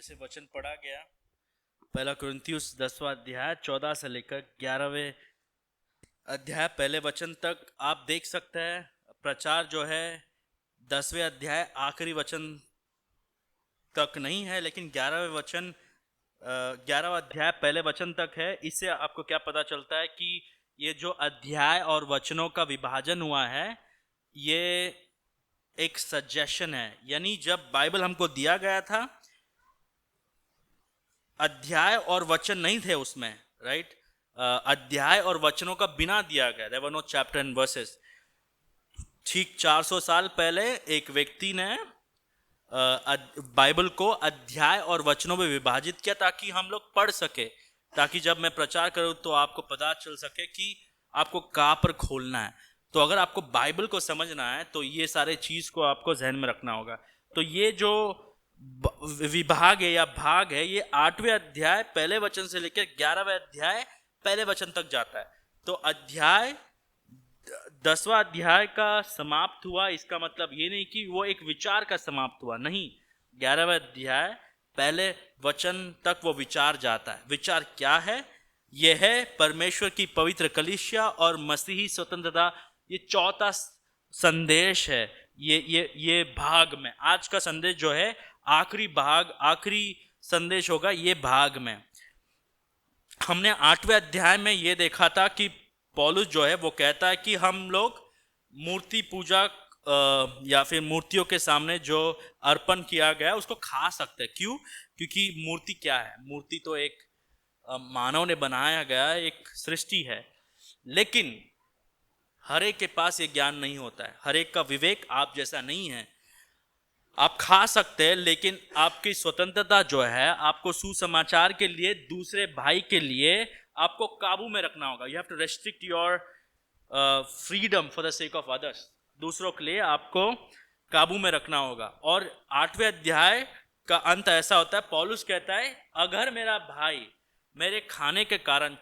जैसे वचन पढ़ा गया पहला कुरिन्थियुस 10वां अध्याय 14 से लेकर 11वें अध्याय पहले वचन तक आप देख सकते हैं। प्रचार जो है 10वें अध्याय आखिरी वचन तक नहीं है, लेकिन 11वां अध्याय पहले वचन तक है। इससे आपको क्या पता चलता है कि ये जो अध्याय और वचनों का विभाजन हुआ है ये एक सजेशन है। यानी जब बाइबल हमको दिया गया था अध्याय और वचन नहीं थे उसमें, राइट। अध्याय और वचनों का बिना दिया गया, there were no chapter and verses. ठीक 400 साल पहले एक व्यक्ति ने बाइबल को अध्याय और वचनों में विभाजित किया ताकि हम लोग पढ़ सके, ताकि जब मैं प्रचार करूं तो आपको पता चल सके कि आपको कहाँ पर खोलना है। तो अगर आपको बाइबल को समझना है तो ये सारे चीज को आपको ध्यान में रखना होगा। तो ये जो विभाग है या भाग है ये 8वें अध्याय पहले वचन से लेकर 11वें अध्याय पहले वचन तक जाता है। तो अध्याय 10वां अध्याय का समाप्त हुआ, इसका मतलब ये नहीं कि वो एक विचार का समाप्त हुआ, नहीं। 11वां अध्याय पहले वचन तक वो विचार जाता है। विचार क्या है? यह है परमेश्वर की पवित्र कलीसिया और मसीही स्वतंत्रता। ये चौथा संदेश है। ये भाग में आज का संदेश जो है आखिरी भाग, आखिरी संदेश होगा ये भाग में। हमने 8वें अध्याय में ये देखा था कि पौलुस जो है वो कहता है कि हम लोग मूर्ति पूजा या फिर मूर्तियों के सामने जो अर्पण किया गया उसको खा सकते हैं। क्यों? क्योंकि मूर्ति क्या है? मूर्ति तो एक मानव ने बनाया गया एक सृष्टि है, लेकिन हर एक के पास ये ज्ञान नहीं होता है, हर एक का विवेक आप जैसा नहीं है। आप खा सकते हैं, लेकिन आपकी स्वतंत्रता जो है आपको सुसमाचार के लिए, दूसरे भाई के लिए आपको काबू में रखना होगा। You have to restrict your freedom for the sake of others. दूसरों के लिए आपको काबू में रखना होगा। और 8वें अध्याय का अंत ऐसा होता है, पौलुस कहता है अगर मेरा भाई मेरे खाने के कारण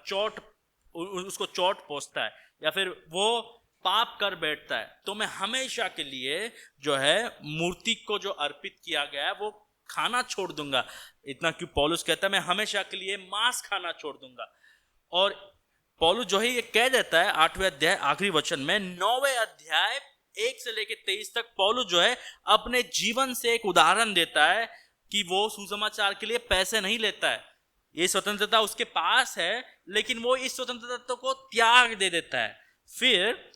उसको चोट पहुंचता है या फिर वो पाप कर बैठता है तो मैं हमेशा के लिए जो है मूर्ति को जो अर्पित किया गया है वो खाना छोड़ दूंगा। इतना क्यों पौलुस कहता है मैं हमेशा के लिए मांस खाना छोड़ दूंगा। और पौलुस जो है ये कह देता है 8वें अध्याय आखिरी वचन में। 9वें अध्याय 1 से लेकर 23 तक पौलुस जो है अपने जीवन से एक उदाहरण देता है कि वो सुसमाचार के लिए पैसे नहीं लेता है। ये स्वतंत्रता उसके पास है, लेकिन वो इस स्वतंत्रता को त्याग दे देता है। फिर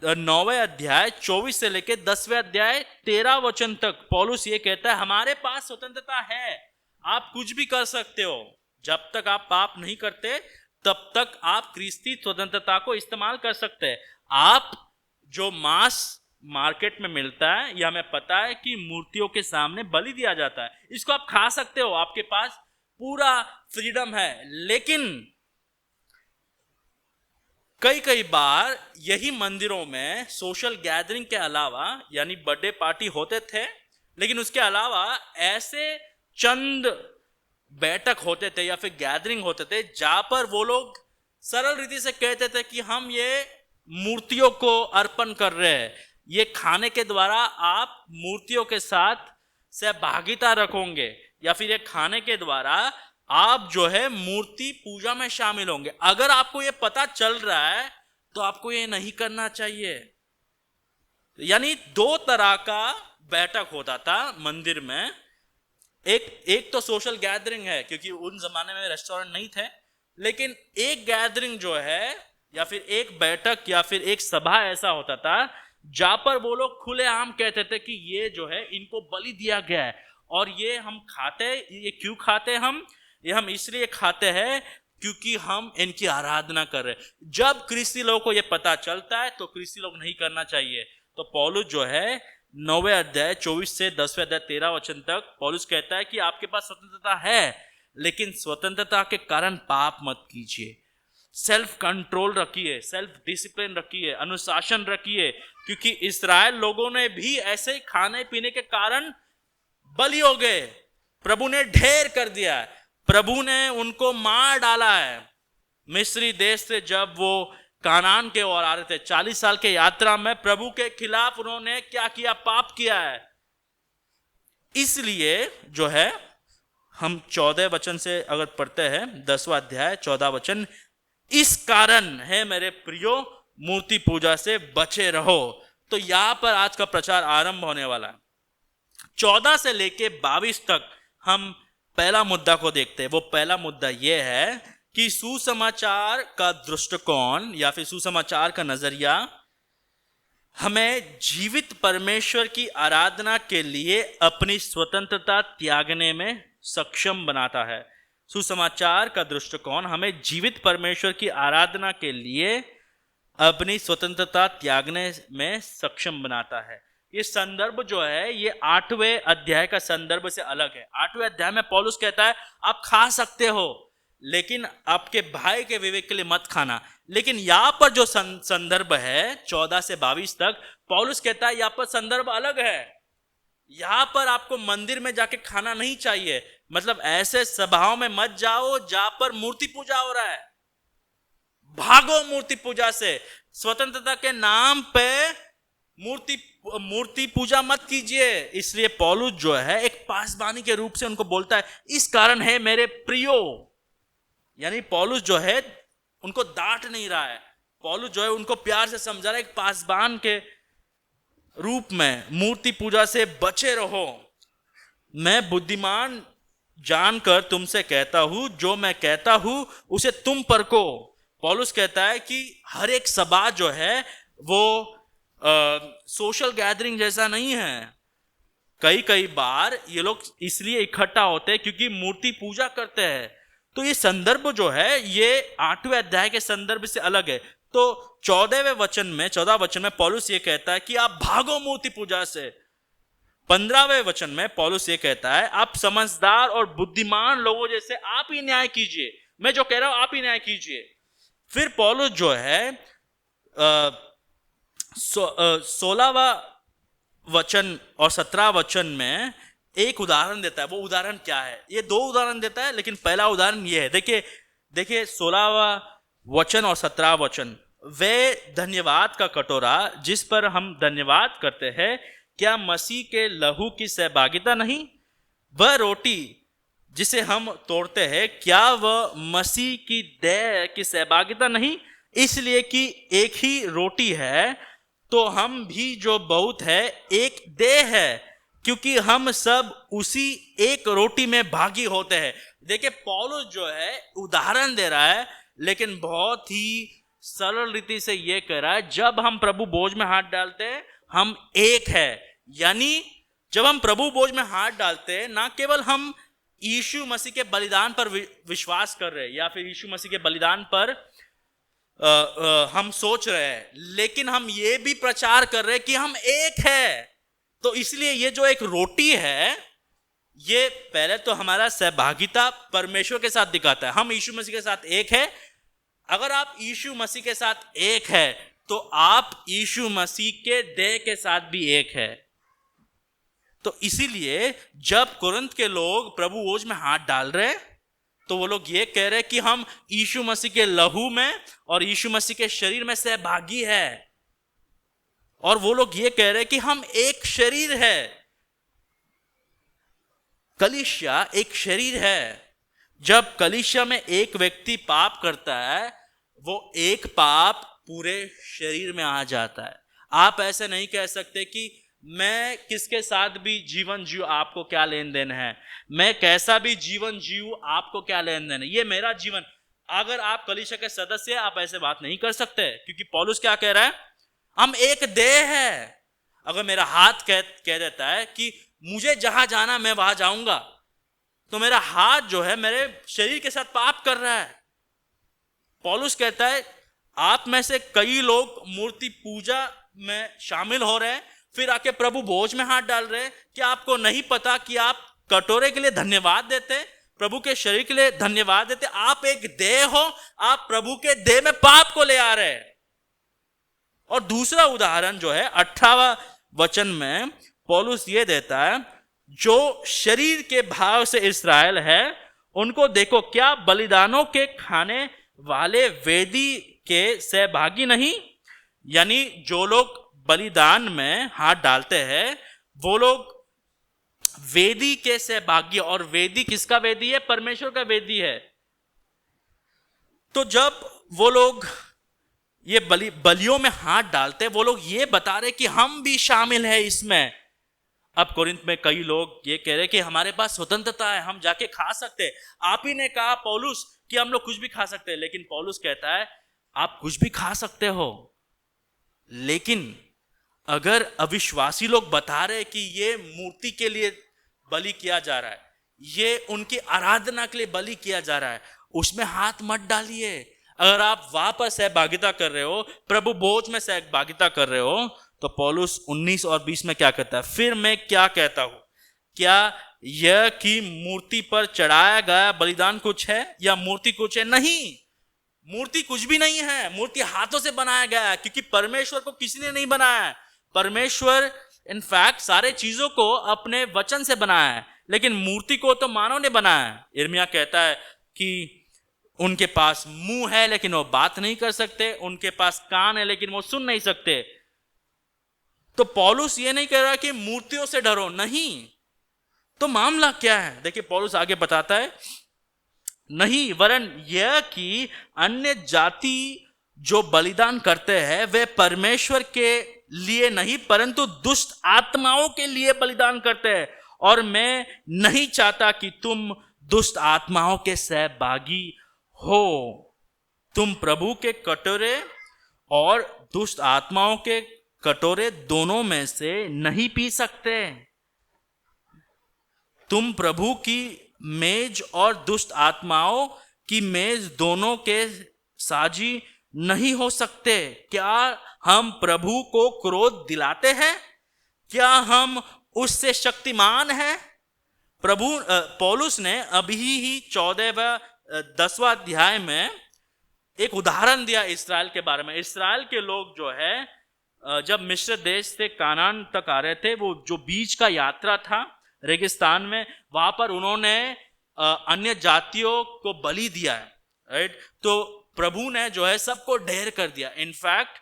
9वें अध्याय 24 से लेकर 10वें अध्याय 13 वचन तक पौलुस ये कहता है हमारे पास स्वतंत्रता है, आप कुछ भी कर सकते हो। जब तक आप पाप नहीं करते तब तक आप क्रिस्ती स्वतंत्रता को इस्तेमाल कर सकते हैं। आप जो मांस मार्केट में मिलता है या हमें पता है कि मूर्तियों के सामने बलि दिया जाता है, इसको आप खा सकते हो, आपके पास पूरा फ्रीडम है। लेकिन कई बार यही मंदिरों में सोशल गैदरिंग के अलावा, यानी बर्थडे पार्टी होते थे, लेकिन उसके अलावा ऐसे चंद बैठक होते थे या फिर गैदरिंग होते थे जहां पर वो लोग सरल रीति से कहते थे कि हम ये मूर्तियों को अर्पण कर रहे हैं। ये खाने के द्वारा आप मूर्तियों के साथ सहभागिता रखोगे, या फिर ये खाने के द्वारा आप जो है मूर्ति पूजा में शामिल होंगे। अगर आपको ये पता चल रहा है तो आपको ये नहीं करना चाहिए। यानी 2 तरह का बैठक होता था मंदिर में। एक तो सोशल गैदरिंग है, क्योंकि उन जमाने में रेस्टोरेंट नहीं थे, लेकिन एक गैदरिंग जो है या फिर एक बैठक या फिर एक सभा ऐसा होता था जहां पर वो लोग खुलेआम कहते थे कि ये जो है इनको बलि दिया गया है और ये हम खाते। ये क्यों खाते? हम इसलिए खाते हैं क्योंकि हम इनकी आराधना कर रहे हैं। जब क्रिस्ती लोगों को ये पता चलता है तो क्रिस्ती लोग नहीं करना चाहिए। तो पौलुस जो है 9वें अध्याय 24 से 10वें अध्याय 13 वचन तक पौलुस कहता है कि आपके पास स्वतंत्रता है, लेकिन स्वतंत्रता के कारण पाप मत कीजिए। सेल्फ कंट्रोल रखिए, सेल्फ डिसिप्लिन रखिए, अनुशासन रखिए, क्योंकि इस्राएल लोगों ने भी ऐसे खाने पीने के कारण बलि हो गए। प्रभु ने ढेर कर दिया है, प्रभु ने उनको मार डाला है। मिस्री देश से जब वो कानान के ओर आ रहे थे 40 साल के यात्रा में, प्रभु के खिलाफ उन्होंने क्या किया? पाप किया है। इसलिए जो है हम 14 वचन से अगर पढ़ते हैं, 10वां अध्याय 14 वचन, इस कारण है मेरे प्रियो मूर्ति पूजा से बचे रहो। तो यहां पर आज का प्रचार आरंभ होने वाला है। 14 से लेके 22 तक हम पहला मुद्दा को देखते हैं। वो पहला मुद्दा यह है कि सुसमाचार का दृष्टिकोण या फिर सुसमाचार का नजरिया हमें जीवित परमेश्वर की आराधना के लिए अपनी स्वतंत्रता त्यागने में सक्षम बनाता है। सुसमाचार का दृष्टिकोण हमें जीवित परमेश्वर की आराधना के लिए अपनी स्वतंत्रता त्यागने में सक्षम बनाता है। ये संदर्भ जो है ये 8वें अध्याय का संदर्भ से अलग है। 8वें अध्याय में पौलुस कहता है आप खा सकते हो लेकिन आपके भाई के विवेक के लिए मत खाना। लेकिन यहां पर जो संदर्भ है 14 से 22 तक, पौलुस कहता है यहां पर संदर्भ अलग है। यहां पर आपको मंदिर में जाके खाना नहीं चाहिए, मतलब ऐसे सभाओं में मत जाओ जहां पर मूर्ति पूजा हो रहा है। भागो मूर्ति पूजा से। स्वतंत्रता के नाम पे मूर्ति पूजा मत कीजिए। इसलिए पौलुस जो है एक पासबानी के रूप से उनको बोलता है इस कारण है मेरे प्रियो, यानी पौलुस जो है उनको डांट नहीं रहा है, पौलुस जो है उनको प्यार से समझा रहा है। एक पासबान के रूप में मूर्ति पूजा से बचे रहो। मैं बुद्धिमान जानकर तुमसे कहता हूं, जो मैं कहता हूं उसे तुम परखो। पौलुस कहता है कि हर एक सभा जो है वो सोशल गैदरिंग जैसा नहीं है। कई बार ये लोग इसलिए इकट्ठा होते हैं क्योंकि मूर्ति पूजा करते हैं। तो ये संदर्भ जो है ये 8वें अध्याय के संदर्भ से अलग है। तो 14 वचन में पौलुस ये कहता है कि आप भागो मूर्ति पूजा से। 15वें वचन में पौलुस ये कहता है आप समझदार और बुद्धिमान लोगों जैसे आप ही न्याय कीजिए। मैं जो कह रहा हूं आप ही न्याय कीजिए। फिर पौलुस जो है 16वां वचन और 17 वचन में एक उदाहरण देता है। वो उदाहरण क्या है? ये 2 उदाहरण देता है, लेकिन पहला उदाहरण ये है। देखिए 16वां वचन और 17वां वचन, वे धन्यवाद का कटोरा जिस पर हम धन्यवाद करते हैं, क्या मसीह के लहू की सहभागिता नहीं? वह रोटी जिसे हम तोड़ते हैं, क्या वह मसीह की देह की सहभागिता नहीं? इसलिए कि एक ही रोटी है तो हम भी जो बहुत है एक देह है, क्योंकि हम सब उसी एक रोटी में भागी होते हैं। देखिए पौलुस जो है उदाहरण दे रहा है, लेकिन बहुत ही सरल रीति से ये कह रहा है जब हम प्रभु बोझ में हाथ डालते हैं हम एक है। यानी जब हम प्रभु बोझ में हाथ डालते हैं, ना केवल हम यीशु मसीह के बलिदान पर विश्वास कर रहे हैं या फिर यीशु मसीह के बलिदान पर हम सोच रहे हैं, लेकिन हम ये भी प्रचार कर रहे हैं कि हम एक है। तो इसलिए ये जो एक रोटी है, ये पहले तो हमारा सहभागिता परमेश्वर के साथ दिखाता है। हम यीशु मसीह के साथ एक है। अगर आप यीशु मसीह के साथ एक है तो आप यीशु मसीह के देह के साथ भी एक है। तो इसीलिए जब कुरिन्थ के लोग प्रभु बोझ में हाथ डाल रहे तो वो लोग ये कह रहे कि हम यीशु मसीह के लहू में और यीशु मसीह के शरीर में सहभागी है, और वो लोग ये कह रहे कि हम एक शरीर है। कलीसिया एक शरीर है। जब कलीसिया में एक व्यक्ति पाप करता है, वो एक पाप पूरे शरीर में आ जाता है। आप ऐसे नहीं कह सकते कि मैं किसके साथ भी जीवन जीव आपको क्या लेन देन है, मैं कैसा भी जीवन जीव आपको क्या लेन देन है, ये मेरा जीवन। अगर आप कलीसिया के सदस्य हैं, आप ऐसे बात नहीं कर सकते, क्योंकि पौलुस क्या कह रहा है, हम एक देह है। अगर मेरा हाथ कह देता है कि मुझे जहां जाना मैं वहां जाऊंगा, तो मेरा हाथ जो है मेरे शरीर के साथ पाप कर रहा है। पौलुस कहता है आप में से कई लोग मूर्ति पूजा में शामिल हो रहे हैं, फिर आके प्रभु भोज में हाथ डाल रहे हैं। क्या आपको नहीं पता कि आप कटोरे के लिए धन्यवाद देते, प्रभु के शरीर के लिए धन्यवाद देते? आप एक देह हो, आप प्रभु के देह में पाप को ले आ रहे हैं। और दूसरा उदाहरण जो है 18वां वचन में पौलुस ये देता है, जो शरीर के भाव से इस्राएल है उनको देखो, क्या बलिदानों के खाने वाले वेदी के सहभागी नहीं? यानी जो लोग बलिदान में हाथ डालते हैं वो लोग वेदी के सहभागी, और वेदी किसका वेदी है? परमेश्वर का वेदी है। तो जब वो लोग ये बलियों में हाथ डालते, वो लोग ये बता रहे कि हम भी शामिल है इसमें। अब कोरिन्थ में कई लोग ये कह रहे कि हमारे पास स्वतंत्रता है, हम जाके खा सकते हैं। आप ही ने कहा पौलुस कि हम लोग कुछ भी खा सकते हैं, लेकिन पौलुस कहता है आप कुछ भी खा सकते हो, लेकिन अगर अविश्वासी लोग बता रहे कि ये मूर्ति के लिए बलि किया जा रहा है, ये उनकी आराधना के लिए बलि किया जा रहा है, उसमें हाथ मत डालिए। अगर आप वहां पर सहभागिता कर रहे हो, प्रभु भोज में सहभागिता कर रहे हो, तो पौलुस 19 और 20 में क्या कहता है? फिर मैं क्या कहता हूं, क्या यह कि मूर्ति पर चढ़ाया गया बलिदान कुछ है या मूर्ति कुछ है? नहीं, मूर्ति कुछ भी नहीं है। मूर्ति हाथों से बनाया गया है, क्योंकि परमेश्वर को किसी ने नहीं बनाया है। परमेश्वर इनफैक्ट सारे चीजों को अपने वचन से बनाया है, लेकिन मूर्ति को तो मानव ने बनाया है। यिर्मयाह कहता है कि उनके पास मुंह है लेकिन वो बात नहीं कर सकते, उनके पास कान है लेकिन वो सुन नहीं सकते। तो पौलुस ये नहीं कह रहा कि मूर्तियों से डरो, नहीं। तो मामला क्या है? देखिए पौलुस आगे बताता है, नहीं, वरन यह कि अन्य जाति जो बलिदान करते हैं वे परमेश्वर के लिए नहीं परंतु दुष्ट आत्माओं के लिए बलिदान करते हैं, और मैं नहीं चाहता कि तुम दुष्ट आत्माओं के सहभागी हो। तुम प्रभु के कटोरे और दुष्ट आत्माओं के कटोरे दोनों में से नहीं पी सकते। तुम प्रभु की मेज और दुष्ट आत्माओं की मेज दोनों के साझी नहीं हो सकते। क्या हम प्रभु को क्रोध दिलाते हैं? क्या हम उससे शक्तिमान हैं? पौलुस ने अभी ही 14वां 10वां अध्याय में एक उदाहरण दिया इस्राएल के बारे में। इस्राएल के लोग जो है जब मिस्र देश से कानान तक आ रहे थे, वो जो बीच का यात्रा था रेगिस्तान में, वहां पर उन्होंने अन्य जातियों को बलि दिया है, राइट। तो प्रभु ने जो है सबको ढेर कर दिया। इनफैक्ट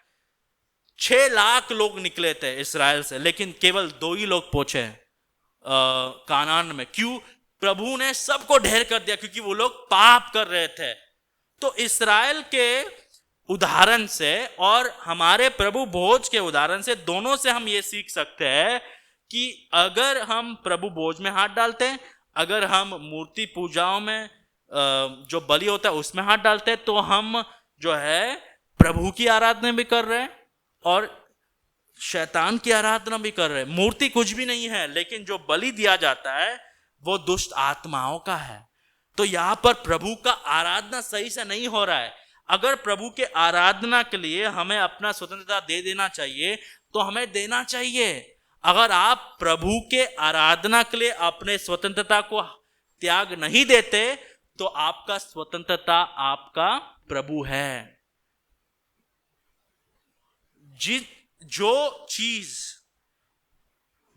6 लाख लोग निकले थे इस्राएल से, लेकिन केवल 2 ही लोग पहुंचे कानान में। क्यों? प्रभु ने सबको ढेर कर दिया, क्योंकि वो लोग पाप कर रहे थे। तो इस्राएल के उदाहरण से और हमारे प्रभु भोज के उदाहरण से, दोनों से हम ये सीख सकते हैं कि अगर हम प्रभु भोज में हाथ डालते हैं, अगर हम मूर्ति पूजाओं में जो बलि होता है उसमें हाथ डालते हैं, तो हम जो है प्रभु की आराधना भी कर रहे हैं और शैतान की आराधना भी कर रहे हैं। मूर्ति कुछ भी नहीं है, लेकिन जो बलि दिया जाता है वो दुष्ट आत्माओं का है। तो यहां पर प्रभु का आराधना सही से नहीं हो रहा है। अगर प्रभु के आराधना के लिए हमें अपना स्वतंत्रता दे देना चाहिए तो हमें देना चाहिए। अगर आप प्रभु के आराधना के लिए अपने स्वतंत्रता को त्याग नहीं देते तो आपका स्वतंत्रता आपका प्रभु है। जो चीज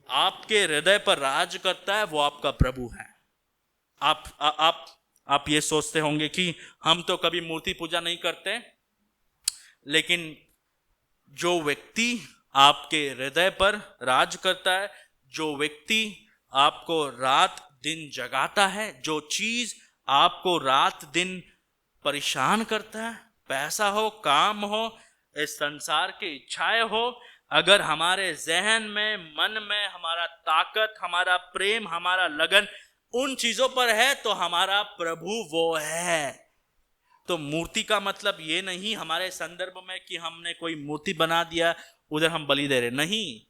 आपके हृदय पर राज करता है वो आपका प्रभु है। आप ये सोचते होंगे कि हम तो कभी मूर्ति पूजा नहीं करते, लेकिन जो व्यक्ति आपके हृदय पर राज करता है, जो व्यक्ति आपको रात दिन जगाता है, जो चीज आपको रात दिन परेशान करता है, पैसा हो, काम हो, इस संसार की इच्छाएं हो, अगर हमारे जहन में, मन में हमारा ताकत, हमारा प्रेम, हमारा लगन उन चीजों पर है तो हमारा प्रभु वो है। तो मूर्ति का मतलब ये नहीं हमारे संदर्भ में कि हमने कोई मूर्ति बना दिया, उधर हम बलि दे रहे, नहीं।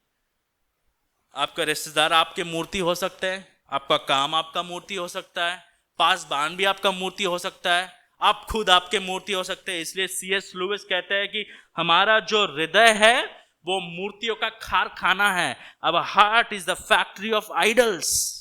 आपका रिश्तेदार आपके मूर्ति हो सकते हैं, आपका काम आपका मूर्ति हो सकता है, पासबान भी आपका मूर्ति हो सकता है, आप खुद आपके मूर्ति हो सकते हैं। इसलिए C.S. लुइस कहते हैं कि हमारा जो हृदय है वो मूर्तियों का कारखाना है। अब heart is the factory of idols.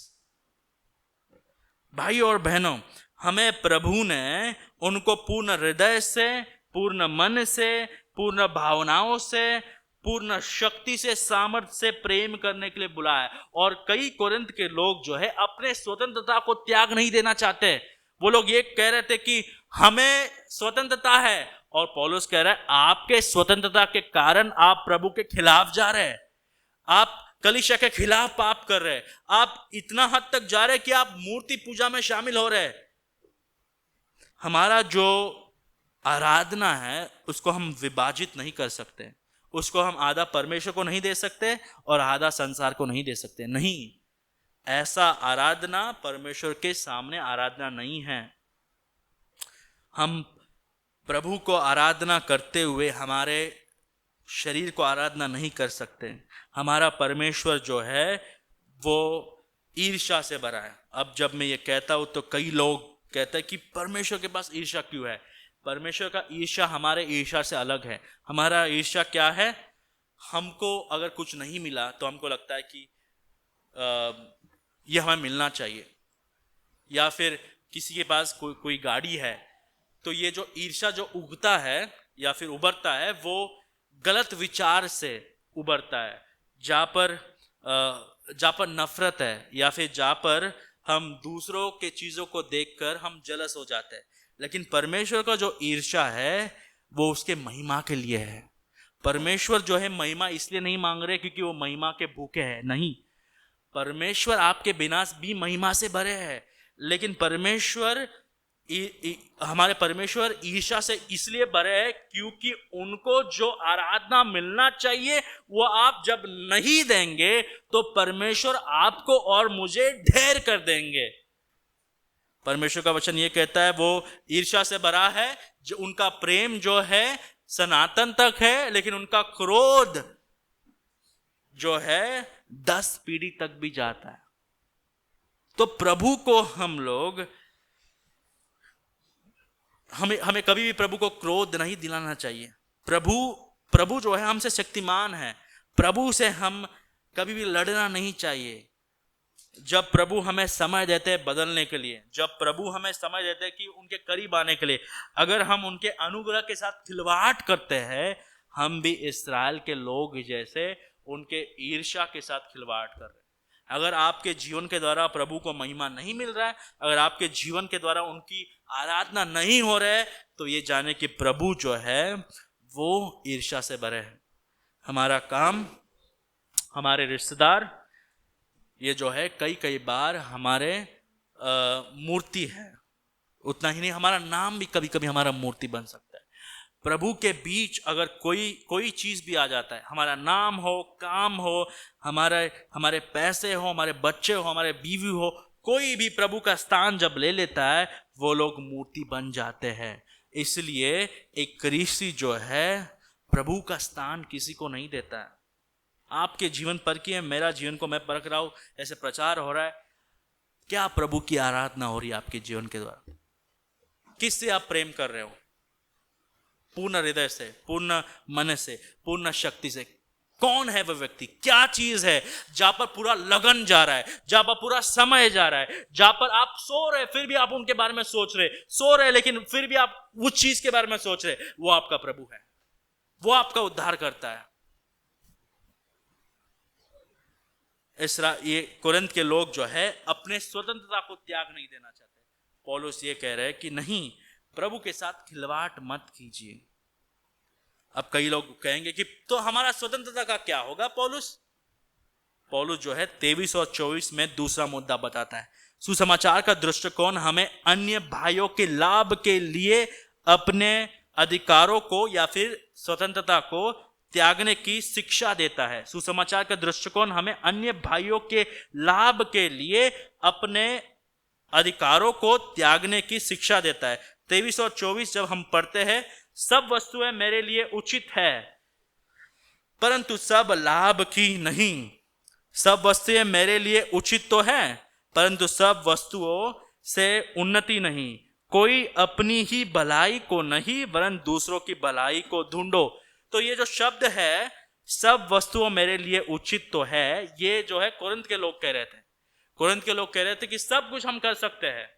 भाई और बहनों, हमें प्रभु ने उनको पूर्ण हृदय से, पूर्ण मन से, पूर्ण भावनाओं से, पूर्ण शक्ति से, सामर्थ्य से प्रेम करने के लिए बुलाया। और कई कोरिन्थ के लोग जो है अपने स्वतंत्रता को त्याग नहीं देना चाहते। वो लोग ये कह रहे थे कि हमें स्वतंत्रता है, और पौलुस कह रहा है आपके स्वतंत्रता के कारण आप प्रभु के खिलाफ जा रहे हैं। आप कलीसिया के खिलाफ पाप कर रहे हैं, आप इतना हद तक जा रहे हैं कि आप मूर्ति पूजा में शामिल हो रहे हैं। हमारा जो आराधना है उसको हम विभाजित नहीं कर सकते, उसको हम आधा परमेश्वर को नहीं दे सकते और आधा संसार को नहीं दे सकते। नहीं, ऐसा आराधना परमेश्वर के सामने आराधना नहीं है। हम प्रभु को आराधना करते हुए हमारे शरीर को आराधना नहीं कर सकते। हमारा परमेश्वर जो है वो ईर्ष्या से भरा है। अब जब मैं ये कहता हूं तो कई लोग कहते हैं कि परमेश्वर के पास ईर्ष्या क्यों है। परमेश्वर का ईर्ष्या हमारे ईर्ष्या से अलग है। हमारा ईर्ष्या क्या है? हमको अगर कुछ नहीं मिला तो हमको लगता है कि ये हमें मिलना चाहिए, या फिर किसी के पास कोई गाड़ी है तो ये जो ईर्ष्या जो उगता है या फिर उभरता है वो गलत विचार से उभरता है, जहाँ पर नफरत है या फिर जहाँ पर हम दूसरों के चीज़ों को देखकर हम जलस हो जाते हैं। लेकिन परमेश्वर का जो ईर्ष्या है वो उसके महिमा के लिए है। परमेश्वर जो है महिमा इसलिए नहीं मांग रहे क्योंकि वो महिमा के भूखे हैं, नहीं। परमेश्वर आपके बिना भी महिमा से भरे हैं, लेकिन हमारे परमेश्वर ईर्ष्या से इसलिए भरे हैं क्योंकि उनको जो आराधना मिलना चाहिए वो आप जब नहीं देंगे तो परमेश्वर आपको और मुझे ढेर कर देंगे। परमेश्वर का वचन ये कहता है वो ईर्ष्या से भरा है, जो उनका प्रेम जो है सनातन तक है, लेकिन उनका क्रोध जो है 10 पीढ़ी तक भी जाता है। तो प्रभु को हम लोग हमें कभी भी प्रभु को क्रोध नहीं दिलाना चाहिए। प्रभु जो है हमसे शक्तिमान है। प्रभु से हम कभी भी लड़ना नहीं चाहिए। जब प्रभु हमें समय देते हैं बदलने के लिए, जब प्रभु हमें समय देते हैं कि उनके करीब आने के लिए, अगर हम उनके अनुग्रह के साथ खिलवाड़ करते हैं, हम भी इस्राएल के लोग जैसे उनके ईर्ष्या के साथ खिलवाड़ कर रहे हैं। अगर आपके जीवन के द्वारा प्रभु को महिमा नहीं मिल रहा है, अगर आपके जीवन के द्वारा उनकी आराधना नहीं हो रहा है, तो ये जाने कि प्रभु जो है वो ईर्ष्या से भरे हैं। हमारा काम, हमारे रिश्तेदार ये जो है कई बार हमारे मूर्ति है। उतना ही नहीं, हमारा नाम भी कभी कभी हमारा मूर्ति बन सकता है। प्रभु के बीच अगर कोई चीज भी आ जाता है, हमारा नाम हो, काम हो, हमारे पैसे हो, हमारे बच्चे हो, हमारे बीवी हो, कोई भी प्रभु का स्थान जब ले लेता है वो लोग मूर्ति बन जाते हैं। इसलिए एक कलीसिया जो है प्रभु का स्थान किसी को नहीं देता है। आपके जीवन पर की है, मेरा जीवन को मैं परख रहा हूं, ऐसे प्रचार हो रहा है। क्या प्रभु की आराधना हो रही है आपके जीवन के द्वारा? किससे आप प्रेम कर रहे हो? पूर्ण हृदय से, पूर्ण मन से, पूर्ण शक्ति से? कौन है वह व्यक्ति? क्या चीज है जहां पर पूरा लगन जा रहा है, जहां पर पूरा समय जा रहा है, जहां पर आप सो रहे फिर भी आप उनके बारे में सोच रहे, सो रहे लेकिन फिर भी आप उस चीज के बारे में सोच रहे? वो आपका प्रभु है, वो आपका उद्धार करता है। ये कुरिन्थ के लोग जो है अपने स्वतंत्रता को त्याग नहीं देना चाहते। पौलुस ये कह रहे हैं कि नहीं, प्रभु के साथ खिलवाड़ मत कीजिए। अब कई लोग कहेंगे कि तो हमारा स्वतंत्रता का क्या होगा? पौलुस जो है 23 और 24 में दूसरा मुद्दा बताता है। सुसमाचार का दृष्टिकोण हमें अन्य भाइयों के लाभ के लिए अपने अधिकारों को या फिर स्वतंत्रता को त्यागने की शिक्षा देता है। सुसमाचार का दृष्टिकोण हमें अन्य भाइयों के लाभ के लिए अपने अधिकारों को त्यागने की शिक्षा देता है। 23 और 24 जब हम पढ़ते हैं, सब वस्तुएं मेरे लिए उचित है परंतु सब लाभ की नहीं। सब वस्तुएं मेरे लिए उचित तो है परंतु सब वस्तुओं से उन्नति नहीं। कोई अपनी ही भलाई को नहीं वरन दूसरों की भलाई को ढूंढो। तो ये जो शब्द है, सब वस्तुओं मेरे लिए उचित तो है, ये जो है कुरिन्थ के लोग कह रहे थे। कुरिन्थ के लोग कह रहे थे कि सब कुछ हम कर सकते हैं।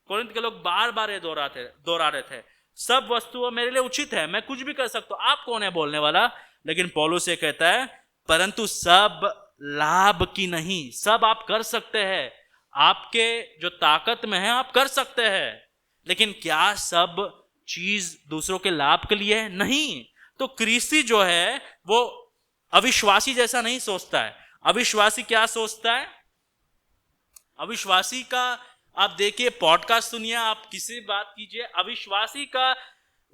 कुरिन्थ के लोग बार बार ये दोहरा रहे थे, सब वस्तुओं मेरे लिए उचित है, मैं कुछ भी कर सकता हूं, आप कौन है बोलने वाला? लेकिन पौलुस ये कहता है परंतु सब लाभ की नहीं। सब आप कर सकते हैं, आपके जो ताकत में है आप कर सकते हैं, लेकिन क्या सब चीज दूसरों के लाभ के लिए है? नहीं। तो कलीसिया जो है वो अविश्वासी जैसा नहीं सोचता है, अविश्वासी क्या सोचता है? अविश्वासी का आप देखिए, पॉडकास्ट सुनिए, आप किसी भी बात कीजिए, अविश्वासी का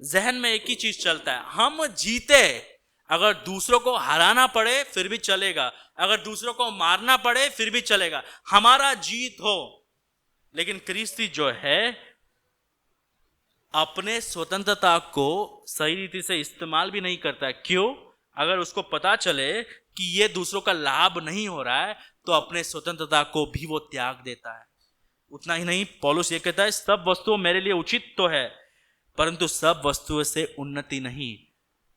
जहन में एक ही चीज चलता है, हम जीते, अगर दूसरों को हराना पड़े फिर भी चलेगा, अगर दूसरों को मारना पड़े फिर भी चलेगा, हमारा जीत हो। लेकिन ख्रिस्ती जो है अपने स्वतंत्रता को सही रीति से इस्तेमाल भी नहीं करता है। क्यों? अगर उसको पता चले कि ये दूसरों का लाभ नहीं हो रहा है तो अपने स्वतंत्रता को भी वो त्याग देता है। उतना ही नहीं, पौलुस ये कहता है सब वस्तुओं मेरे लिए उचित तो है परंतु सब वस्तुओं से उन्नति नहीं।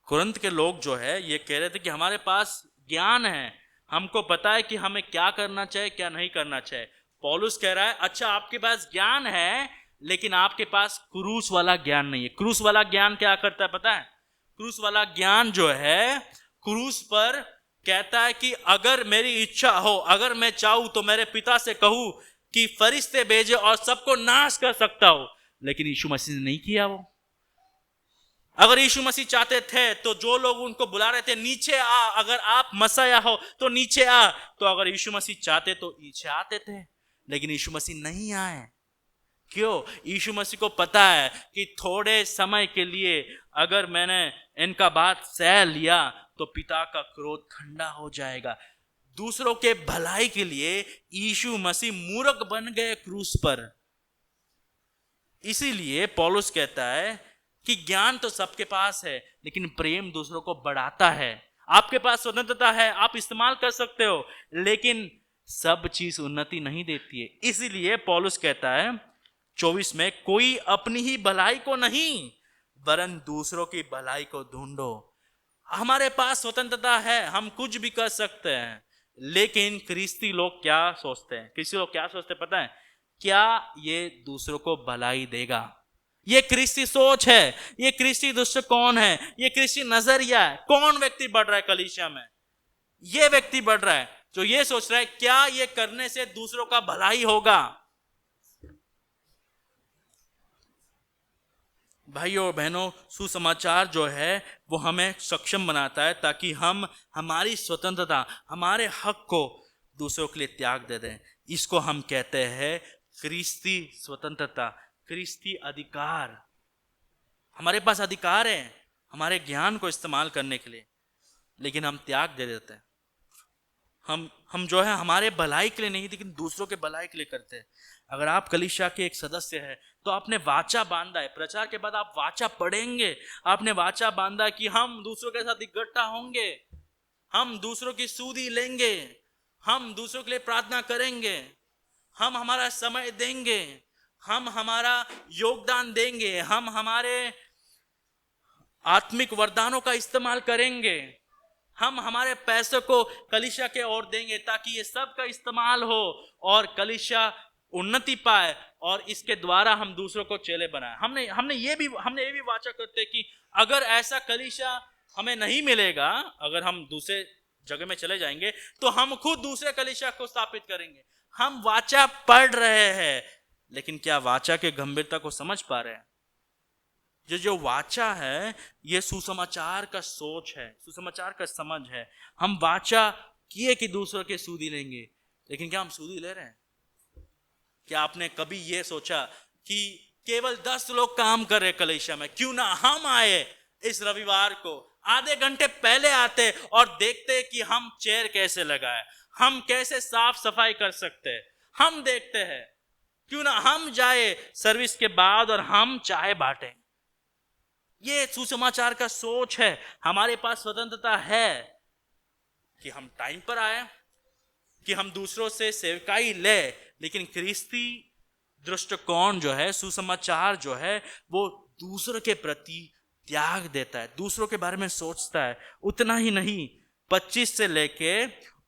कुरिन्थ के लोग जो है ये कह रहे थे कि हमारे पास ज्ञान है, हमको पता है कि हमें क्या करना चाहिए क्या नहीं करना चाहिए। पौलुस कह रहा है अच्छा आपके पास ज्ञान है लेकिन आपके पास क्रूस वाला ज्ञान नहीं है। क्रूस वाला ज्ञान क्या करता है पता है? क्रूस वाला ज्ञान जो है क्रूस पर कहता है कि अगर मेरी इच्छा हो, अगर मैं चाहूं तो मेरे पिता से कहूं कि फरिश्ते भेजे और सबको नाश कर सकता हो, लेकिन यीशु मसीह ने नहीं किया। वो अगर यीशु मसीह चाहते थे तो जो लोग उनको बुला रहे थे नीचे आ, अगर आप मसीहा हो तो नीचे आ, तो अगर यीशु मसीह चाहते तो नीचे आते थे, लेकिन यीशु मसीह नहीं आए। क्यों? यीशु मसीह को पता है कि थोड़े समय के लिए अगर मैंने इनका बात सह लिया तो पिता का क्रोध ठंडा हो जाएगा। दूसरों के भलाई के लिए यीशु मसीह मूर्ख बन गए क्रूस पर। इसीलिए पौलुस कहता है कि ज्ञान तो सबके पास है लेकिन प्रेम दूसरों को बढ़ाता है। आपके पास स्वतंत्रता है, आप इस्तेमाल कर सकते हो, लेकिन सब चीज उन्नति नहीं देती है। इसीलिए पौलुस कहता है 24 में, कोई अपनी ही भलाई को नहीं वरन दूसरों की भलाई को ढूंढो। हमारे पास स्वतंत्रता है, हम कुछ भी कर सकते हैं, लेकिन ख्रिस्ती लोग क्या सोचते हैं? ख्रिस्ती लोग क्या सोचते हैं पता है? क्या ये दूसरों को भलाई देगा? ये ख्रिस्ती सोच है, ये ख्रिस्ती दृष्टिकोण है, ये ख्रिस्ती नजरिया है। कौन व्यक्ति बढ़ रहा है कलीसिया में? ये व्यक्ति बढ़ रहा है जो ये सोच रहा है क्या ये करने से दूसरों का भलाई होगा। भाइयों और बहनों, सुसमाचार जो है वो हमें सक्षम बनाता है ताकि हम हमारी स्वतंत्रता, हमारे हक को दूसरों के लिए त्याग दे दें। इसको हम कहते हैं ख्रिस्ती स्वतंत्रता, ख्रिस्ती अधिकार। हमारे पास अधिकार है हमारे ज्ञान को इस्तेमाल करने के लिए, लेकिन हम त्याग दे देते हैं। हम जो है हमारे भलाई के लिए नहीं लेकिन दूसरों के भलाई के लिए करते हैं। अगर आप कलीसिया के एक सदस्य हैं तो आपने वाचा बांधा है, प्रचार के बाद आप वाचा पढ़ेंगे, आपने वाचा बांधा कि हम दूसरों के साथ इकट्ठा होंगे, हम दूसरों की सुधि लेंगे, हम दूसरों के लिए प्रार्थना करेंगे, हम हमारा समय देंगे, हम हमारा योगदान देंगे, हम हमारे आत्मिक वरदानों का इस्तेमाल करेंगे, हम हमारे पैसों को कलीसिया के ओर देंगे ताकि ये सब का इस्तेमाल हो और कलीसिया उन्नति पाए और इसके द्वारा हम दूसरों को चेले बनाए। हमने ये भी वाचा करते कि अगर ऐसा कलीसिया हमें नहीं मिलेगा, अगर हम दूसरे जगह में चले जाएंगे तो हम खुद दूसरे कलीसिया को स्थापित करेंगे। हम वाचा पढ़ रहे हैं लेकिन क्या वाचा के गंभीरता को समझ पा रहे हैं? जो वाचा है ये सुसमाचार का सोच है, सुसमाचार का समझ है। हम वाचा किए कि दूसरों के सूदी लेंगे, लेकिन क्या हम सूदी ले रहे हैं? क्या आपने कभी ये सोचा कि केवल 10 लोग काम कर रहे कलीसिया में, क्यों ना हम आए इस रविवार को, आधे घंटे पहले आते और देखते कि हम चेयर कैसे लगाए, हम कैसे साफ सफाई कर सकते हैं, हम देखते हैं। क्यों ना हम जाए सर्विस के बाद और हम चाय बांटें। ये सुसमाचार का सोच है। हमारे पास स्वतंत्रता है कि हम टाइम पर आए, कि हम दूसरों से सेवकाई ले, लेकिन ख्रिस्ती दृष्टिकोण जो है, सुसमाचार जो है, वो दूसरों के प्रति त्याग देता है, दूसरों के बारे में सोचता है। उतना ही नहीं, 25 से लेके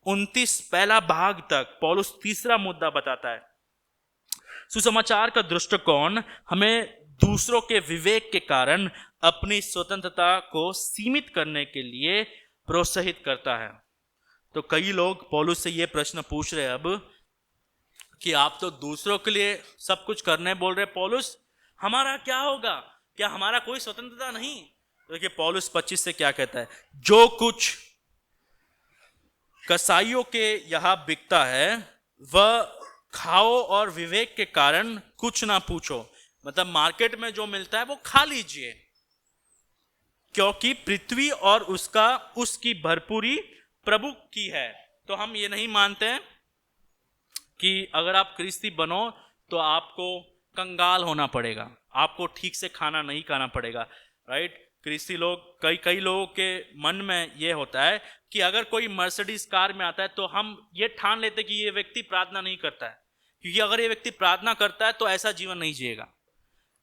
29 पहला भाग तक पौलुस तीसरा मुद्दा बताता है। सुसमाचार का दृष्टिकोण हमें दूसरों के विवेक के कारण अपनी स्वतंत्रता को सीमित करने के लिए प्रोत्साहित करता है। तो कई लोग पौलुस से ये प्रश्न पूछ रहे हैं अब कि आप तो दूसरों के लिए सब कुछ करने बोल रहे पौलुस, हमारा क्या होगा? क्या हमारा कोई स्वतंत्रता नहीं? तो देखिए पौलुस 25 से क्या कहता है, जो कुछ कसाईयों के यहाँ बिकता है वह खाओ और विवेक के कारण कुछ ना पूछो। मतलब मार्केट में जो मिलता है वो खा लीजिए, क्योंकि पृथ्वी और उसकी भरपूरी प्रभु की है। तो हम ये नहीं मानते हैं कि अगर आप ख्रिस्ती बनो तो आपको कंगाल होना पड़ेगा, आपको ठीक से खाना नहीं खाना पड़ेगा, राइट। ख्रिस्ती लोग कई लोगों के मन में ये होता है कि अगर कोई मर्सिडीज कार में आता है तो हम ये ठान लेते कि ये व्यक्ति प्रार्थना नहीं करता है, क्योंकि अगर ये व्यक्ति प्रार्थना करता है तो ऐसा जीवन नहीं जिएगा।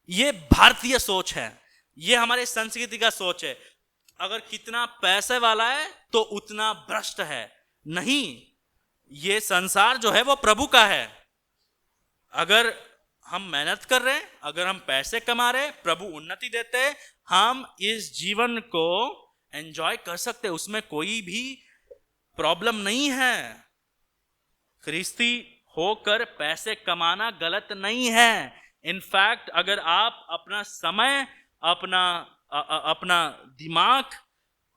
ये भारतीय सोच है, ये हमारे संस्कृति का सोच है। अगर कितना पैसे वाला है तो उतना भ्रष्ट है। नहीं, ये संसार जो है वो प्रभु का है। अगर हम मेहनत कर रहे हैं, अगर हम पैसे कमा रहे हैं, प्रभु उन्नति देते हैं, हम इस जीवन को एंजॉय कर सकते हैं, उसमें कोई भी प्रॉब्लम नहीं है। ख्रिस्ती होकर पैसे कमाना गलत नहीं है। इनफैक्ट अगर आप अपना समय, अपना दिमाग,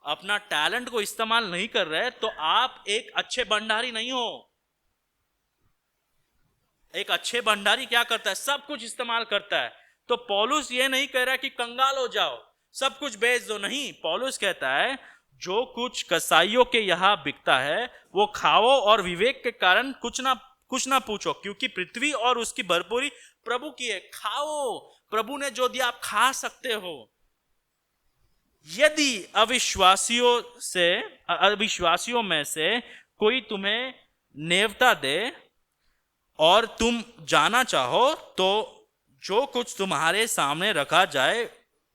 अपना टैलेंट को इस्तेमाल नहीं कर रहे तो आप एक अच्छे भंडारी नहीं हो। एक अच्छे भंडारी क्या करता है? सब कुछ इस्तेमाल करता है। तो पौलुस ये नहीं कह रहा कि कंगाल हो जाओ, सब कुछ बेच दो, नहीं। पौलुस कहता है जो कुछ कसाईयों के यहां बिकता है वो खाओ और विवेक के कारण कुछ ना पूछो, क्योंकि पृथ्वी और उसकी भरपूरी प्रभु की है। खाओ, प्रभु ने जो दिया आप खा सकते हो। यदि अविश्वासियों में से कोई तुम्हें नेवता दे और तुम जाना चाहो तो जो कुछ तुम्हारे सामने रखा जाए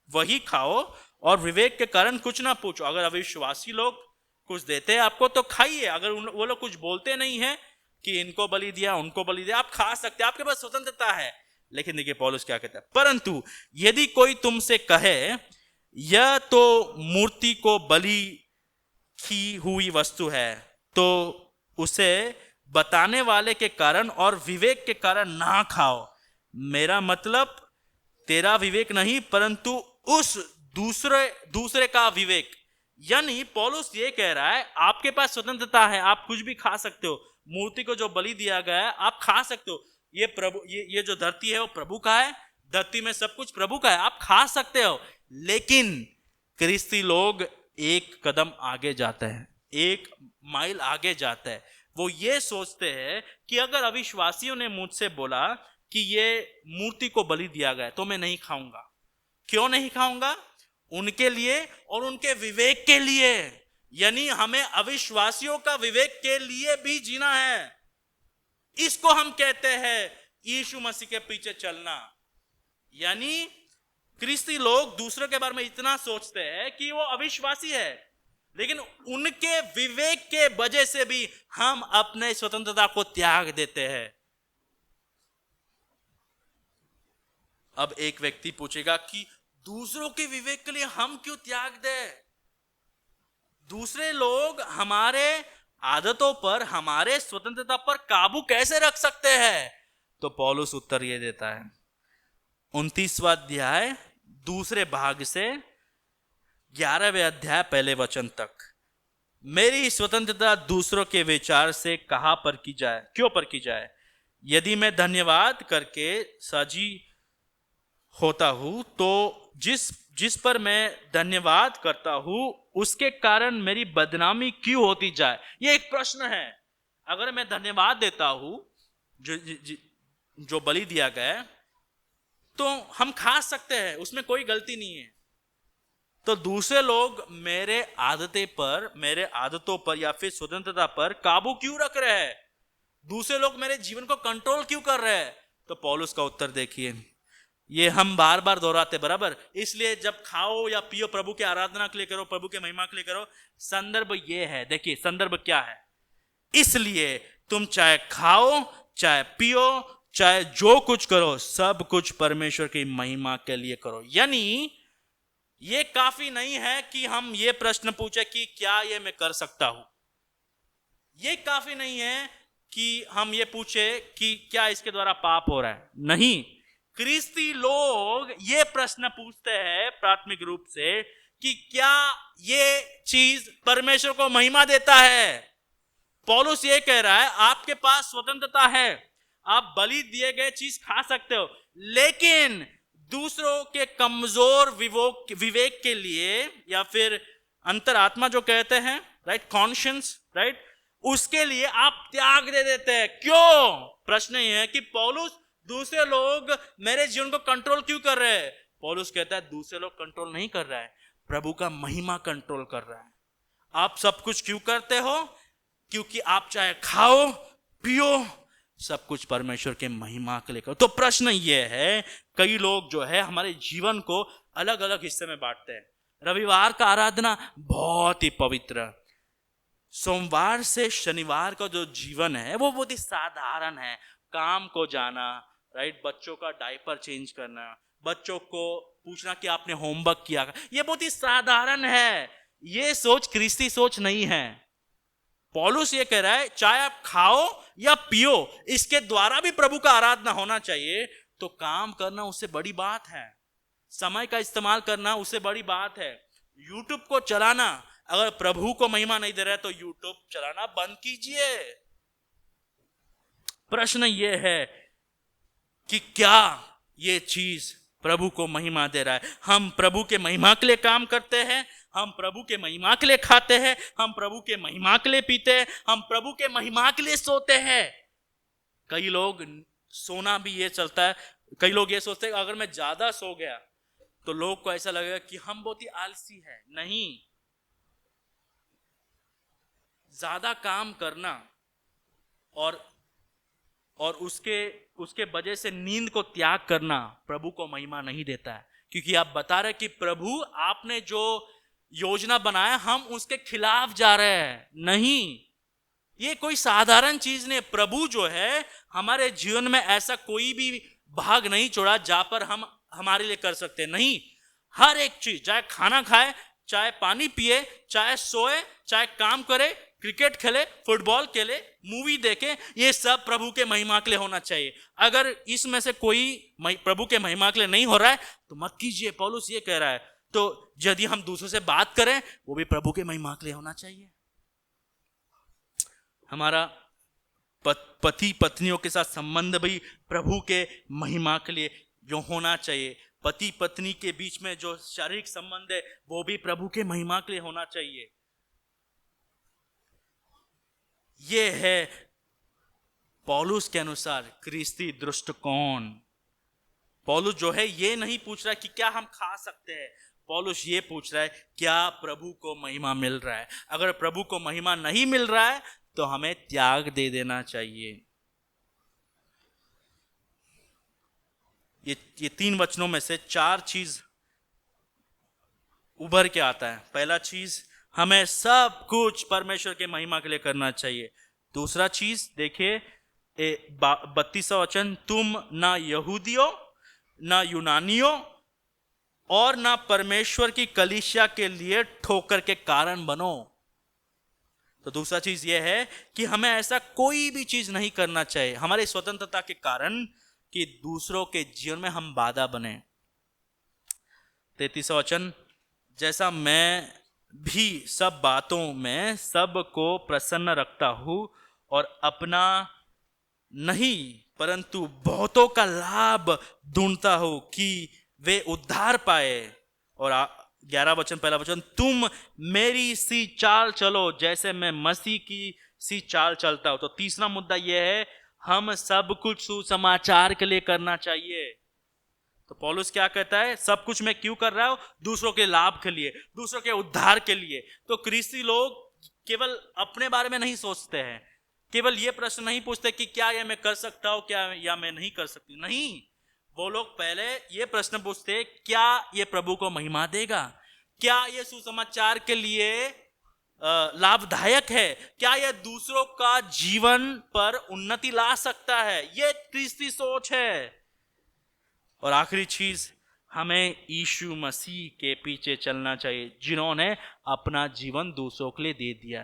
वही खाओ और विवेक के कारण कुछ ना पूछो। अगर अविश्वासी लोग कुछ देते हैं आपको तो खाइए। अगर वो लोग कुछ बोलते नहीं है कि इनको बलि दिया, उनको बलि दिया, आप खा सकते हैं, आपके पास स्वतंत्रता है। लेकिन देखिए पौलुस क्या कहता है, परंतु यदि कोई तुमसे कहे यह तो मूर्ति को बलि की हुई वस्तु है, तो उसे बताने वाले के कारण और विवेक के कारण ना खाओ। मेरा मतलब तेरा विवेक नहीं, परंतु उस दूसरे का विवेक। यानी पौलुस ये कह रहा है आपके पास स्वतंत्रता है, आप कुछ भी खा सकते हो। मूर्ति को जो बलि दिया गया है आप खा सकते हो। ये प्रभु, ये जो धरती है वो प्रभु का है, धरती में सब कुछ प्रभु का है, आप खा सकते हो। लेकिन ख्रिस्ती लोग एक कदम आगे जाते हैं, एक माइल आगे जाते हैं। वो ये सोचते हैं कि अगर अविश्वासियों ने मुझसे बोला कि ये मूर्ति को बलि दिया गया तो मैं नहीं खाऊंगा। क्यों नहीं खाऊंगा? उनके लिए और उनके विवेक के लिए। यानी हमें अविश्वासियों का विवेक के लिए भी जीना है। इसको हम कहते हैं यीशु मसीह के पीछे चलना। यानी ख्रिस्ती लोग दूसरों के बारे में इतना सोचते हैं कि वो अविश्वासी है, लेकिन उनके विवेक के वजह से भी हम अपने स्वतंत्रता को त्याग देते हैं। अब एक व्यक्ति पूछेगा कि दूसरों के विवेक के लिए हम क्यों त्याग दें? दूसरे लोग हमारे आदतों पर, हमारे स्वतंत्रता पर काबू कैसे रख सकते हैं? तो पौलुस उत्तर ये देता है 29वां अध्याय दूसरे भाग से 11वें अध्याय पहले वचन तक। मेरी स्वतंत्रता दूसरों के विचार से कहां पर की जाए, क्यों पर की जाए? यदि मैं धन्यवाद करके सजी होता हूं तो जिस पर मैं धन्यवाद करता हूं उसके कारण मेरी बदनामी क्यों होती जाए? ये एक प्रश्न है। अगर मैं धन्यवाद देता हूं जो बलि दिया गया तो हम खा सकते हैं, उसमें कोई गलती नहीं है। तो दूसरे लोग मेरे आदतों पर या फिर स्वतंत्रता पर काबू क्यों रख रहे हैं? दूसरे लोग मेरे जीवन को कंट्रोल क्यों कर रहे हैं? तो पौलुस का उत्तर देखिए, ये हम बार बार दोहराते बराबर। इसलिए जब खाओ या पियो प्रभु की आराधना के लिए करो, प्रभु के महिमा के लिए करो। संदर्भ ये है, देखिए संदर्भ क्या है। इसलिए तुम चाहे खाओ, चाहे पियो, चाहे जो कुछ करो, सब कुछ परमेश्वर की महिमा के लिए करो। यानी ये काफी नहीं है कि हम ये प्रश्न पूछे कि क्या ये मैं कर सकता हूं। ये काफी नहीं है कि हम ये पूछे कि क्या इसके द्वारा पाप हो रहा है। नहीं, ख्रिस्ती लोग ये प्रश्न पूछते हैं प्राथमिक रूप से कि क्या ये चीज परमेश्वर को महिमा देता है? पौलुस ये कह रहा है आपके पास स्वतंत्रता है, आप बलि दिए गए चीज खा सकते हो, लेकिन दूसरों के कमजोर विवेक के लिए, या फिर अंतरात्मा जो कहते हैं, राइट, कॉन्शियंस, राइट, उसके लिए आप त्याग दे देते हैं। क्यों? प्रश्न ये है कि पौलुस, दूसरे लोग मेरे जीवन को कंट्रोल क्यों कर रहे हैं? पौलुस कहता है दूसरे लोग कंट्रोल नहीं कर रहा है, प्रभु का महिमा कंट्रोल कर रहा है। आप सब कुछ क्यों करते हो? क्योंकि आप चाहे खाओ पियो, सब कुछ परमेश्वर के महिमा के लिए करो। तो प्रश्न ये है, कई लोग जो है हमारे जीवन को अलग अलग हिस्से में बांटते हैं। रविवार का आराधना बहुत ही पवित्र, सोमवार से शनिवार का जो जीवन है वो बहुत ही साधारण है। काम को जाना, राइट, बच्चों का डायपर चेंज करना, बच्चों को पूछना कि आपने होमवर्क किया, ये बहुत ही साधारण है। ये सोच ख्रिस्ती सोच नहीं है। पौलुस ये कह रहा है चाहे आप खाओ या पियो, इसके द्वारा भी प्रभु का आराधना होना चाहिए। तो काम करना उससे बड़ी बात है, समय का इस्तेमाल करना उससे बड़ी बात है। यूट्यूब को चलाना, अगर प्रभु को महिमा नहीं दे रहा है तो यूट्यूब चलाना बंद कीजिए। प्रश्न ये है कि क्या ये चीज प्रभु को महिमा दे रहा है? हम प्रभु के महिमा के लिए काम करते हैं, हम प्रभु के महिमा के लिए खाते हैं, हम प्रभु के महिमा के लिए पीते हैं, हम प्रभु के महिमा के लिए सोते हैं। कई लोग सोना भी ये चलता है, कई लोग ये सोचते हैं अगर मैं ज्यादा सो गया तो लोग को ऐसा लगेगा कि हम बहुत ही आलसी है। नहीं, ज्यादा काम करना और उसके वजह से नींद को त्याग करना प्रभु को महिमा नहीं देता है। क्योंकि आप बता रहे कि प्रभु आपने जो योजना बनाया हम उसके खिलाफ जा रहे हैं। नहीं, ये कोई साधारण चीज नहीं। प्रभु जो है हमारे जीवन में ऐसा कोई भी भाग नहीं छोड़ा जहां पर हम हमारे लिए कर सकते नहीं। हर एक चीज, चाहे खाना खाए, चाहे पानी पिए, चाहे सोए, चाहे काम करे, क्रिकेट खेले, फुटबॉल खेले, मूवी देखे, ये सब प्रभु के महिमा के लिए होना चाहिए। अगर इसमें से कोई प्रभु के महिमा के लिए नहीं हो रहा है तो मत कीजिए, पौलुस ये कह रहा है। तो यदि हम दूसरों से बात करें वो भी प्रभु के महिमा के लिए होना चाहिए। हमारा पति पत्नियों के साथ संबंध भी प्रभु के महिमा के लिए जो होना चाहिए। पति पत्नी के बीच में जो शारीरिक संबंध है वो भी प्रभु के महिमा के लिए होना चाहिए। ये है पौलुस के अनुसार ख्रिस्ती दृष्टिकोण। पौलुस जो है ये नहीं पूछ रहा है कि क्या हम खा सकते हैं, पौलुस ये पूछ रहा है क्या प्रभु को महिमा मिल रहा है। अगर प्रभु को महिमा नहीं मिल रहा है तो हमें त्याग दे देना चाहिए। ये 3 वचनों में से 4 चीज उभर के आता है। पहला चीज, हमें सब कुछ परमेश्वर के महिमा के लिए करना चाहिए। दूसरा चीज देखिए 32वां वचन, तुम ना यहूदियों ना यूनानियों और ना परमेश्वर की कलीसिया के लिए ठोकर के कारण बनो। तो दूसरा चीज यह है कि हमें ऐसा कोई भी चीज नहीं करना चाहिए हमारी स्वतंत्रता के कारण कि दूसरों के जीवन में हम बाधा बने। 33वां वचन, जैसा मैं भी सब बातों में सबको प्रसन्न रखता हूं और अपना नहीं परंतु बहुतों का लाभ ढूंढता हूं कि वे उद्धार पाए। और 11वां वचन, पहला वचन, तुम मेरी सी चाल चलो जैसे मैं मसीह की सी चाल चलता हूं। तो तीसरा मुद्दा यह है हम सब कुछ सुसमाचार के लिए करना चाहिए। तो पौलुस क्या कहता है, सब कुछ मैं क्यों कर रहा हूं? दूसरों के लाभ के लिए, दूसरों के उद्धार के लिए। तो ख्रिस्ती लोग केवल अपने बारे में नहीं सोचते हैं, केवल ये प्रश्न नहीं पूछते कि क्या ये मैं कर सकता हूं क्या या मैं नहीं कर सकती। नहीं, वो लोग पहले ये प्रश्न पूछते क्या ये प्रभु को महिमा देगा, क्या ये सुसमाचार के लिए लाभदायक है, क्या यह दूसरों का जीवन पर उन्नति ला सकता है। ये ख्रिस्ती सोच है। और आखिरी चीज, हमें यीशु मसीह के पीछे चलना चाहिए जिन्होंने अपना जीवन दूसरों के लिए दे दिया।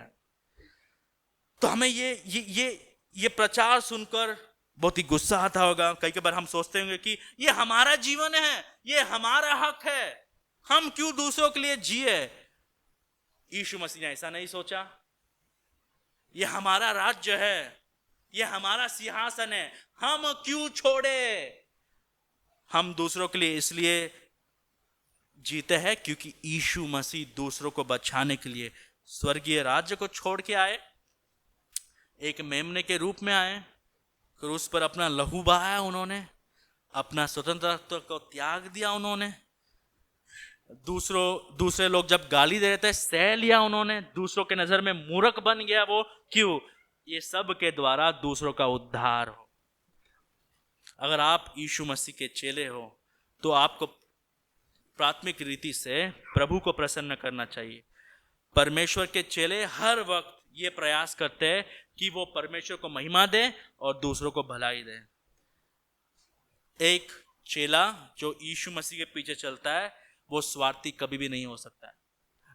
तो हमें ये प्रचार सुनकर बहुत ही गुस्सा आता होगा। कई बार हम सोचते होंगे कि ये हमारा जीवन है, ये हमारा हक है, हम क्यों दूसरों के लिए जिए। यीशु मसीह ने ऐसा नहीं सोचा। ये हमारा राज्य है, ये हमारा सिंहासन है, हम क्यों छोड़े? हम दूसरों के लिए इसलिए जीते हैं क्योंकि यीशु मसीह दूसरों को बचाने के लिए स्वर्गीय राज्य को छोड़ के आए, एक मेमने के रूप में आए, क्रूस पर अपना लहू बहाया उन्होंने, अपना स्वतंत्रता को त्याग दिया उन्होंने, दूसरे लोग जब गाली दे रहे थे सह लिया उन्होंने, दूसरों के नजर में मूर्ख बन गया वो। क्यों? ये सब के द्वारा दूसरों का उद्धार हो। अगर आप यीशु मसीह के चेले हो तो आपको प्राथमिक रीति से प्रभु को प्रसन्न करना चाहिए। परमेश्वर के चेले हर वक्त ये प्रयास करते हैं कि वो परमेश्वर को महिमा दे और दूसरों को भलाई दे। एक चेला जो यीशु मसीह के पीछे चलता है वो स्वार्थी कभी भी नहीं हो सकता है।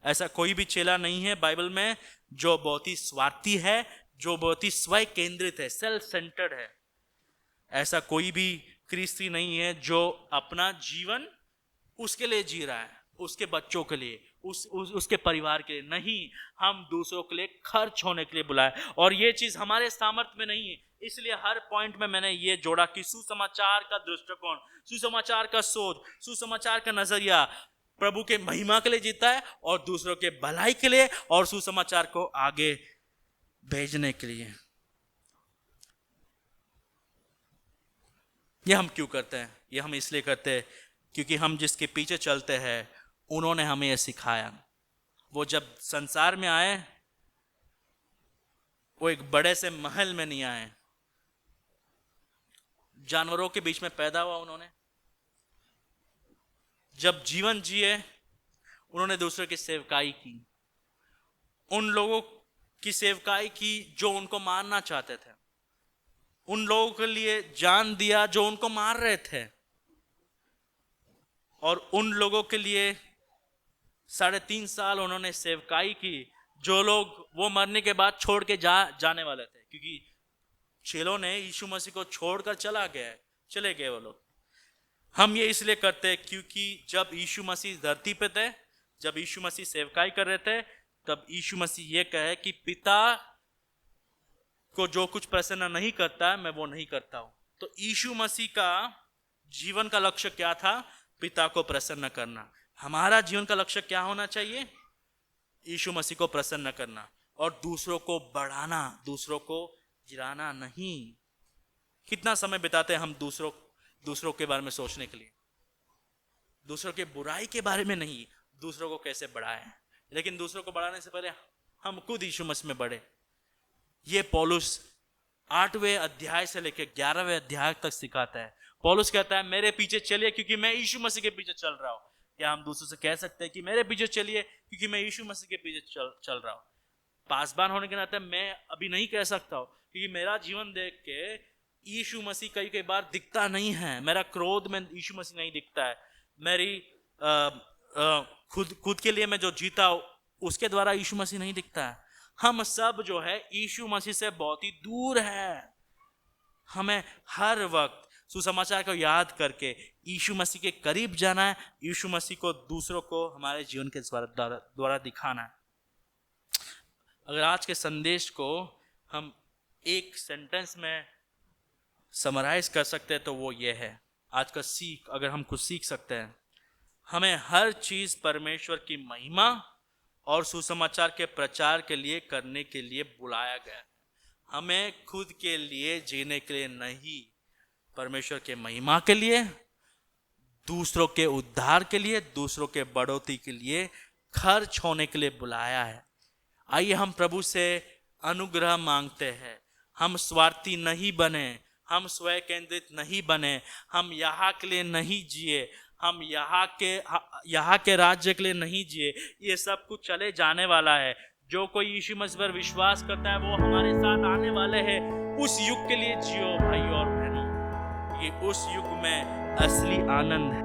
ऐसा कोई भी चेला नहीं है बाइबल में जो बहुत ही स्वार्थी है, जो बहुत ही स्वयं केंद्रित है, सेल्फ सेंटर्ड है। ऐसा कोई भी क्रिस्ती नहीं है जो अपना जीवन उसके लिए जी रहा है, उसके बच्चों के लिए, उसके परिवार के लिए नहीं। हम दूसरों के लिए खर्च होने के लिए बुलाए, और ये चीज हमारे सामर्थ्य में नहीं है। इसलिए हर पॉइंट में मैंने ये जोड़ा कि सुसमाचार का दृष्टिकोण, सुसमाचार का सोच, सुसमाचार का नजरिया प्रभु के महिमा के लिए जीता है और दूसरों के भलाई के लिए और सुसमाचार को आगे भेजने के लिए। ये हम क्यों करते हैं? ये हम इसलिए करते हैं क्योंकि हम जिसके पीछे चलते हैं उन्होंने हमें यह सिखाया। वो जब संसार में आए वो एक बड़े से महल में नहीं आए, जानवरों के बीच में पैदा हुआ उन्होंने। जब जीवन जिए उन्होंने दूसरों की सेवकाई की, उन लोगों की सेवकाई की जो उनको मारना चाहते थे, उन लोगों के लिए जान दिया जो उनको मार रहे थे, और उन लोगों के लिए 3.5 साल उन्होंने सेवकाई की जो लोग वो मरने के बाद छोड़ के जाने वाले थे। क्योंकि चेलों ने यीशु मसीह को छोड़कर चले गए वो लोग। हम ये इसलिए करते हैं क्योंकि जब यीशु मसीह धरती पे थे, जब यीशु मसीह सेवकाई कर रहे थे, तब यीशु मसीह ये कहे कि पिता को जो कुछ प्रसन्न नहीं करता है मैं वो नहीं करता हूं। तो यीशु मसीह का जीवन का लक्ष्य क्या था? पिता को प्रसन्न करना। हमारा जीवन का लक्ष्य क्या होना चाहिए? यीशु मसीह को प्रसन्न करना और दूसरों को बढ़ाना, दूसरों को गिराना नहीं। कितना समय बिताते हैं हम दूसरों के बारे में सोचने के लिए, दूसरों के बुराई के बारे में नहीं, दूसरों को कैसे बढ़ाएं। लेकिन दूसरों को बढ़ाने से पहले हम खुद यीशु मसीह में बढ़े। ये पौलुस 8वें अध्याय से लेकर 11वें अध्याय तक सिखाता है। पौलुस कहता है मेरे पीछे चलिए क्योंकि मैं यीशु मसीह के पीछे चल रहा हूं। क्या हम दूसरों से कह सकते हैं कि मेरे पीछे चलिए क्योंकि मैं यीशु मसीह के पीछे चल रहा हूं? पासबान होने के नाते मैं अभी नहीं कह सकता हूं, क्योंकि मेरा जीवन देख के यीशु मसीह कई बार दिखता नहीं है। मेरा क्रोध में यीशु मसीह नहीं दिखता है। मेरी खुद के लिए मैं जो जीता उसके द्वारा यीशु मसीह नहीं दिखता है। हम सब जो है यीशु मसीह से बहुत ही दूर है। हमें हर वक्त सुसमाचार को याद करके यीशु मसीह के करीब जाना है, यीशु मसीह को दूसरों को हमारे जीवन के द्वारा दिखाना है। अगर आज के संदेश को हम एक सेंटेंस में समराइज कर सकते हैं तो वो ये है, आज का सीख अगर हम कुछ सीख सकते हैं, हमें हर चीज परमेश्वर की महिमा और सुसमाचार के प्रचार के लिए करने के लिए बुलाया गया है। हमें खुद के लिए जीने के लिए नहीं, परमेश्वर के महिमा के लिए, दूसरों के उद्धार के लिए, दूसरों के बढ़ोतरी के लिए खर्च होने के लिए बुलाया है। आइए हम प्रभु से अनुग्रह मांगते हैं। हम स्वार्थी नहीं बने, हम स्वयं केंद्रित नहीं बने, हम यहाँ के लिए नहीं जिए, हम यहाँ के राज्य के लिए नहीं जिए। ये सब कुछ चले जाने वाला है। जो कोई यीशु मसीह पर विश्वास करता है वो हमारे साथ आने वाले हैं। उस युग के लिए जियो भाई और बहनों, ये उस युग में असली आनंद है।